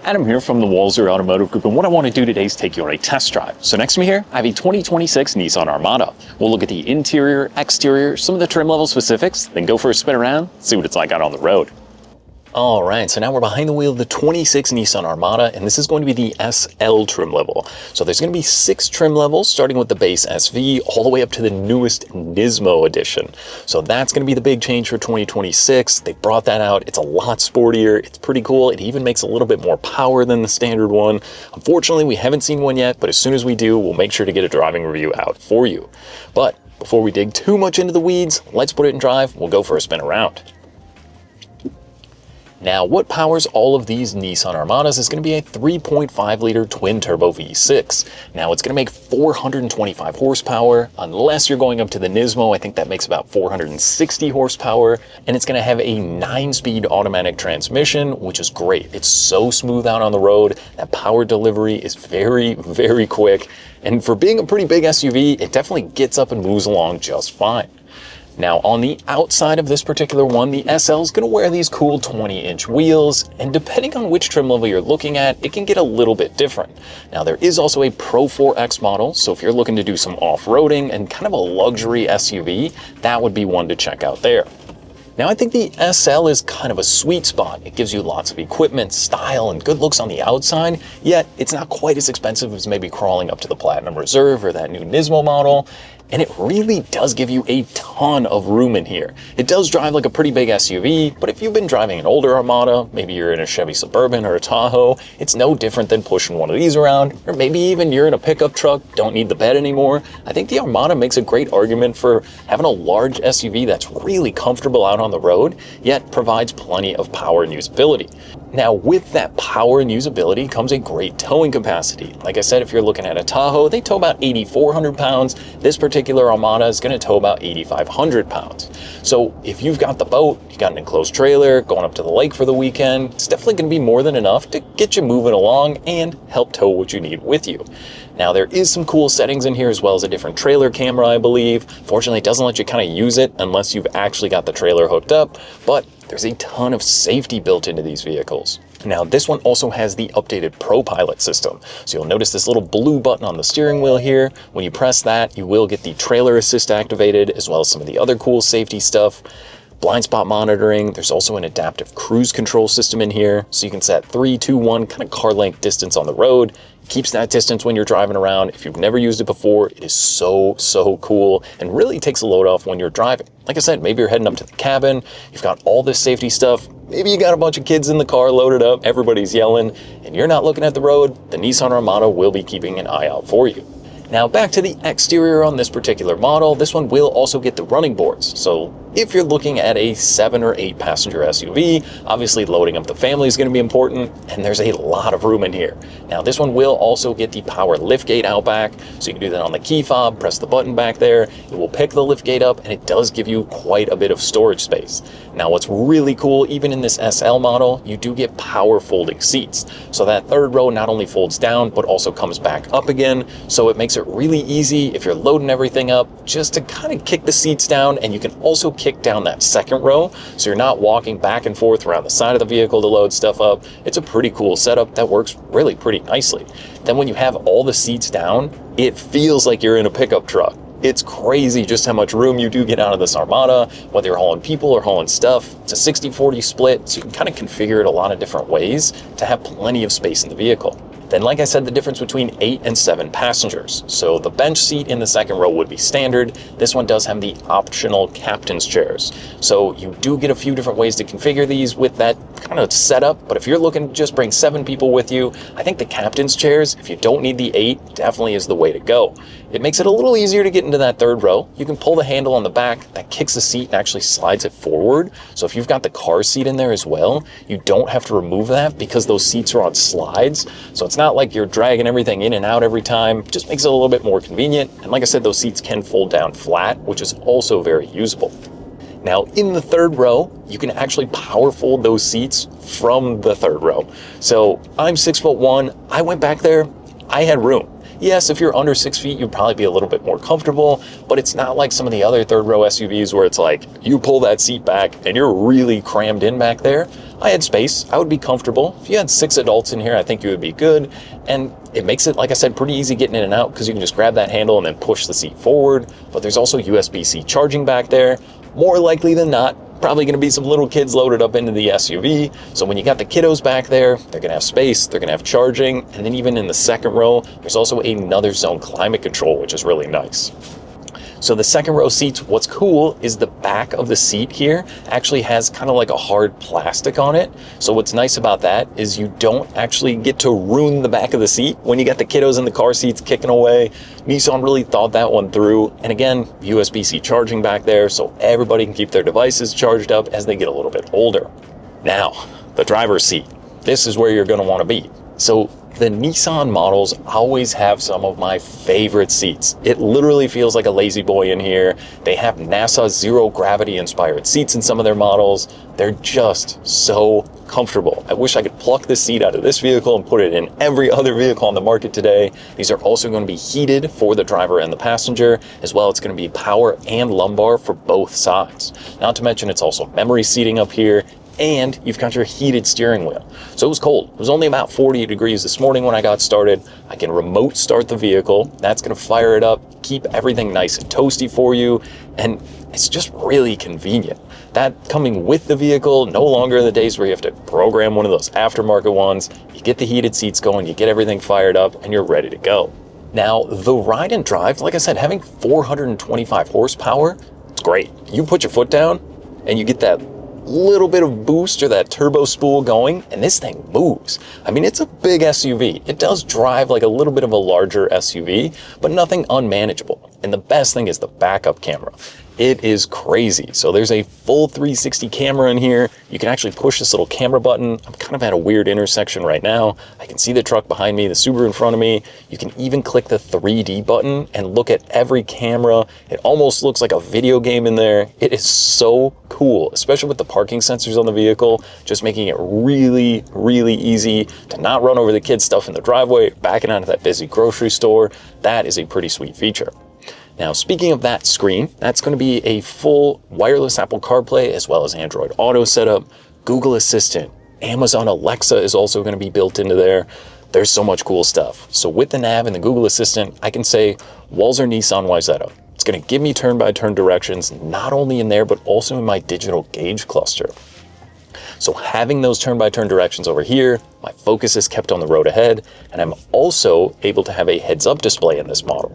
Adam here from the Walser Automotive Group, and what I want to do today is take you on a test drive. So next to me here, I have a 2026 Nissan Armada. We'll look at the interior, exterior, some of the trim level specifics, then go for a spin around, see what it's like out on the road. All right, so now we're behind the wheel of the 26 Nissan Armada, and this is going to be the SL trim level. So there's going to be 6 trim levels, starting with the base SV, all the way up to the newest Nismo edition. So that's going to be the big change for 2026. They brought that out. It's a lot sportier. It's pretty cool. It even makes a little bit more power than the standard one. Unfortunately, we haven't seen one yet, but as soon as we do, we'll make sure to get a driving review out for you. But before we dig too much into the weeds, let's put it in drive. We'll go for a spin around. Now, what powers all of these Nissan Armadas is going to be a 3.5 liter twin turbo V6. Now, it's going to make 425 horsepower, unless you're going up to the Nismo. I think that makes about 460 horsepower, and it's going to have a 9-speed automatic transmission, which is great. It's so smooth out on the road. That power delivery is very, very quick, and for being a pretty big SUV, it definitely gets up and moves along just fine. Now, on the outside of this particular one, the SL is going to wear these cool 20-inch wheels, and depending on which trim level you're looking at, it can get a little bit different. Now, there is also a Pro 4X model, so if you're looking to do some off-roading and kind of a luxury SUV, that would be one to check out there. Now, I think the SL is kind of a sweet spot. It gives you lots of equipment, style, and good looks on the outside, yet it's not quite as expensive as maybe crawling up to the Platinum Reserve or that new Nismo model. And it really does give you a ton of room in here. It does drive like a pretty big SUV, but if you've been driving an older Armada, maybe you're in a Chevy Suburban or a Tahoe, it's no different than pushing one of these around, or maybe even you're in a pickup truck, don't need the bed anymore. I think the Armada makes a great argument for having a large SUV that's really comfortable out on the road, yet provides plenty of power and usability. Now, with that power and usability comes a great towing capacity. Like I said, if you're looking at a Tahoe, they tow about 8,400 pounds. This particular Armada is going to tow about 8,500 pounds. So if you've got the boat, you got an enclosed trailer, going up to the lake for the weekend, it's definitely going to be more than enough to get you moving along and help tow what you need with you. Now, there is some cool settings in here, as well as a different trailer camera, I believe. Fortunately, it doesn't let you kind of use it unless you've actually got the trailer hooked up, but there's a ton of safety built into these vehicles. Now, this one also has the updated ProPilot system. So you'll notice this little blue button on the steering wheel here. When you press that, you will get the trailer assist activated, as well as some of the other cool safety stuff. Blind spot monitoring. There's also an adaptive cruise control system in here. So you can set 3, 2, 1 kind of car length distance on the road. Keeps that distance when you're driving around. If you've never used it before, it is so cool and really takes a load off when you're driving. Like I said, maybe you're heading up to the cabin, you've got all this safety stuff, maybe you got a bunch of kids in the car loaded up, everybody's yelling, and you're not looking at the road, the Nissan Armada will be keeping an eye out for you. Now, back to the exterior on this particular model, this one will also get the running boards. So if you're looking at a 7 or 8 passenger SUV, obviously loading up the family is going to be important, and there's a lot of room in here. Now, this one will also get the power liftgate out back, so you can do that on the key fob, press the button back there, it will pick the liftgate up, and it does give you quite a bit of storage space. Now, what's really cool, even in this SL model, you do get power folding seats. So that third row not only folds down, but also comes back up again, so it makes it really easy if you're loading everything up just to kind of kick the seats down, and you can also kick down that second row so you're not walking back and forth around the side of the vehicle to load stuff up. It's a pretty cool setup that works really pretty nicely. Then when you have all the seats down, it feels like you're in a pickup truck. It's crazy just how much room you do get out of this Armada, whether you're hauling people or hauling stuff. It's a 60-40 split, so you can kind of configure it a lot of different ways to have plenty of space in the vehicle. Then, like I said, the difference between 8 and 7 passengers. So the bench seat in the second row would be standard. This one does have the optional captain's chairs. So you do get a few different ways to configure these with that kind of setup. But if you're looking to just bring 7 people with you, I think the captain's chairs, if you don't need the 8, definitely is the way to go. It makes it a little easier to get into that third row. You can pull the handle on the back, that kicks the seat and actually slides it forward. So if you've got the car seat in there as well, you don't have to remove that because those seats are on slides. So it's not like you're dragging everything in and out every time. It just makes it a little bit more convenient. And like I said, those seats can fold down flat, which is also very usable. Now, in the third row, you can actually power fold those seats from the third row. So I'm 6'1". I went back there, I had room. Yes, if you're under 6 feet, you'd probably be a little bit more comfortable, but it's not like some of the other third row SUVs where it's like you pull that seat back and you're really crammed in back there. I had space, I would be comfortable. If you had 6 adults in here, I think you would be good. And it makes it, like I said, pretty easy getting in and out because you can just grab that handle and then push the seat forward. But there's also USB-C charging back there. More likely than not, probably going to be some little kids loaded up into the SUV. So when you got the kiddos back there, they're going to have space, they're going to have charging. And then even in the second row, there's also another zone climate control, which is really nice. So the second row seats, what's cool is the back of the seat here actually has kind of like a hard plastic on it. So what's nice about that is you don't actually get to ruin the back of the seat when you got the kiddos in the car seats kicking away. Nissan really thought that one through. And again, USB-C charging back there so everybody can keep their devices charged up as they get a little bit older. Now, the driver's seat. This is where you're going to want to be. So the Nissan models always have some of my favorite seats. It literally feels like a lazy boy in here. They have NASA zero gravity inspired seats in some of their models. They're just so comfortable. I wish I could pluck this seat out of this vehicle and put it in every other vehicle on the market today. These are also going to be heated for the driver and the passenger. As well, it's going to be power and lumbar for both sides. Not to mention it's also memory seating up here. And you've got your heated steering wheel. So it was cold. It was only about 40 degrees this morning when I got started. I can remote start the vehicle. That's going to fire it up, keep everything nice and toasty for you. And it's just really convenient. That coming with the vehicle, no longer in the days where you have to program one of those aftermarket ones. You get the heated seats going, you get everything fired up, and you're ready to go. Now, the ride and drive, like I said, having 425 horsepower, it's great. You put your foot down and you get that little bit of boost or that turbo spool going, and this thing moves. I mean, it's a big SUV. It does drive like a little bit of a larger SUV, but nothing unmanageable. And the best thing is the backup camera. It is crazy. So there's a full 360 camera in here. You can actually push this little camera button. I'm kind of at a weird intersection right now. I can see the truck behind me, the Subaru in front of me. You can even click the 3D button and look at every camera. It almost looks like a video game in there. It is so cool, especially with the parking sensors on the vehicle, just making it really, really easy to not run over the kids' stuff in the driveway, backing out of that busy grocery store. That is a pretty sweet feature. Now, speaking of that screen, that's going to be a full wireless Apple CarPlay as well as Android Auto setup, Google Assistant, Amazon Alexa is also going to be built into there. There's so much cool stuff. So with the nav and the Google Assistant, I can say Walser Nissan Wayzata. It's going to give me turn-by-turn directions, not only in there, but also in my digital gauge cluster. So having those turn-by-turn directions over here, my focus is kept on the road ahead, and I'm also able to have a heads-up display in this model.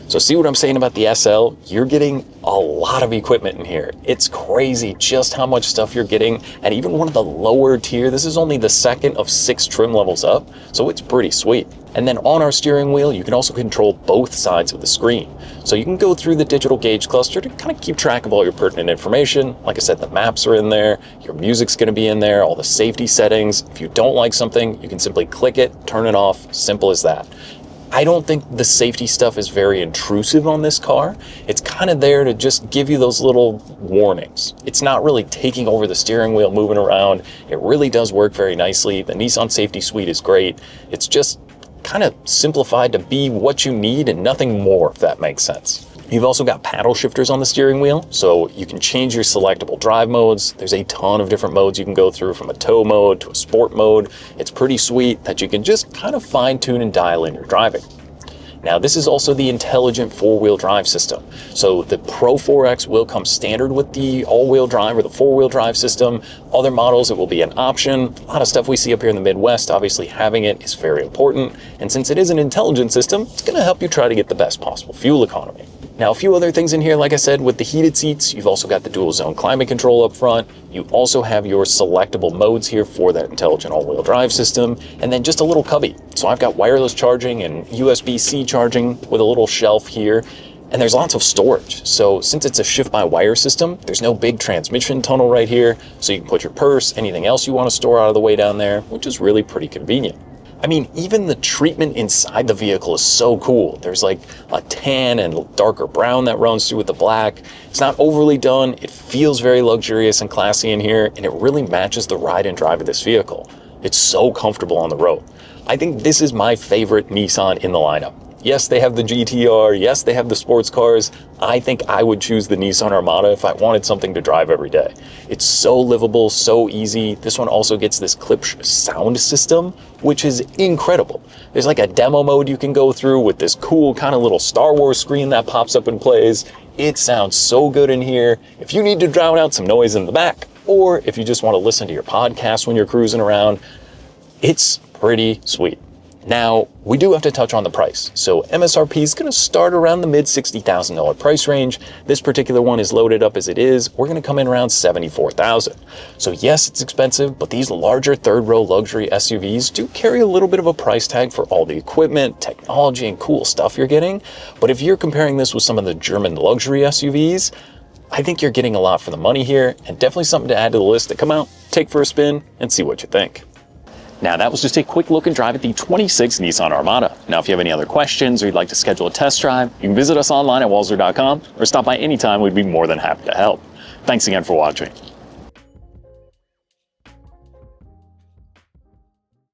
So see what I'm saying about the SL? You're getting a lot of equipment in here. It's crazy just how much stuff you're getting. And even one of the lower tier, this is only the second of 6 trim levels up, so it's pretty sweet. And then on our steering wheel, you can also control both sides of the screen. So you can go through the digital gauge cluster to kind of keep track of all your pertinent information. Like I said, the maps are in there, your music's gonna be in there, all the safety settings. If you don't like something, you can simply click it, turn it off, simple as that. I don't think the safety stuff is very intrusive on this car. It's kind of there to just give you those little warnings. It's not really taking over the steering wheel, moving around. It really does work very nicely. The Nissan Safety Suite is great. It's just kind of simplified to be what you need and nothing more, if that makes sense. You've also got paddle shifters on the steering wheel, so you can change your selectable drive modes. There's a ton of different modes you can go through, from a tow mode to a sport mode. It's pretty sweet that you can just kind of fine tune and dial in your driving. Now, this is also the intelligent 4-wheel drive system. So the Pro 4X will come standard with the all-wheel drive or the 4-wheel drive system. Other models, it will be an option. A lot of stuff we see up here in the Midwest, obviously having it is very important. And since it is an intelligent system, it's going to help you try to get the best possible fuel economy. Now, a few other things in here, like I said, with the heated seats, you've also got the dual zone climate control up front. You also have your selectable modes here for that intelligent all-wheel drive system, and then just a little cubby. So I've got wireless charging and USB-C charging with a little shelf here, and there's lots of storage. So since it's a shift-by-wire system, there's no big transmission tunnel right here, so you can put your purse, anything else you want to store out of the way down there, which is really pretty convenient. I mean, even the treatment inside the vehicle is so cool. There's like a tan and darker brown that runs through with the black. It's not overly done. It feels very luxurious and classy in here, and it really matches the ride and drive of this vehicle. It's so comfortable on the road. I think this is my favorite Nissan in the lineup. Yes, they have the GTR. Yes, they have the sports cars. I think I would choose the Nissan Armada if I wanted something to drive every day. It's so livable, so easy. This one also gets this Klipsch sound system, which is incredible. There's like a demo mode you can go through with this cool kind of little Star Wars screen that pops up and plays. It sounds so good in here. If you need to drown out some noise in the back, or if you just want to listen to your podcast when you're cruising around, it's pretty sweet. Now, we do have to touch on the price. So MSRP is going to start around the mid $60,000 price range. This particular one is loaded up as it is. We're going to come in around $74,000. So yes, it's expensive, but these larger third row luxury SUVs do carry a little bit of a price tag for all the equipment, technology, and cool stuff you're getting. But if you're comparing this with some of the German luxury SUVs, I think you're getting a lot for the money here, and definitely something to add to the list to come out, take for a spin, and see what you think. Now, that was just a quick look and drive at the 26 Nissan Armada. Now, if you have any other questions or you'd like to schedule a test drive, you can visit us online at walser.com or stop by anytime. We'd be more than happy to help. Thanks again for watching.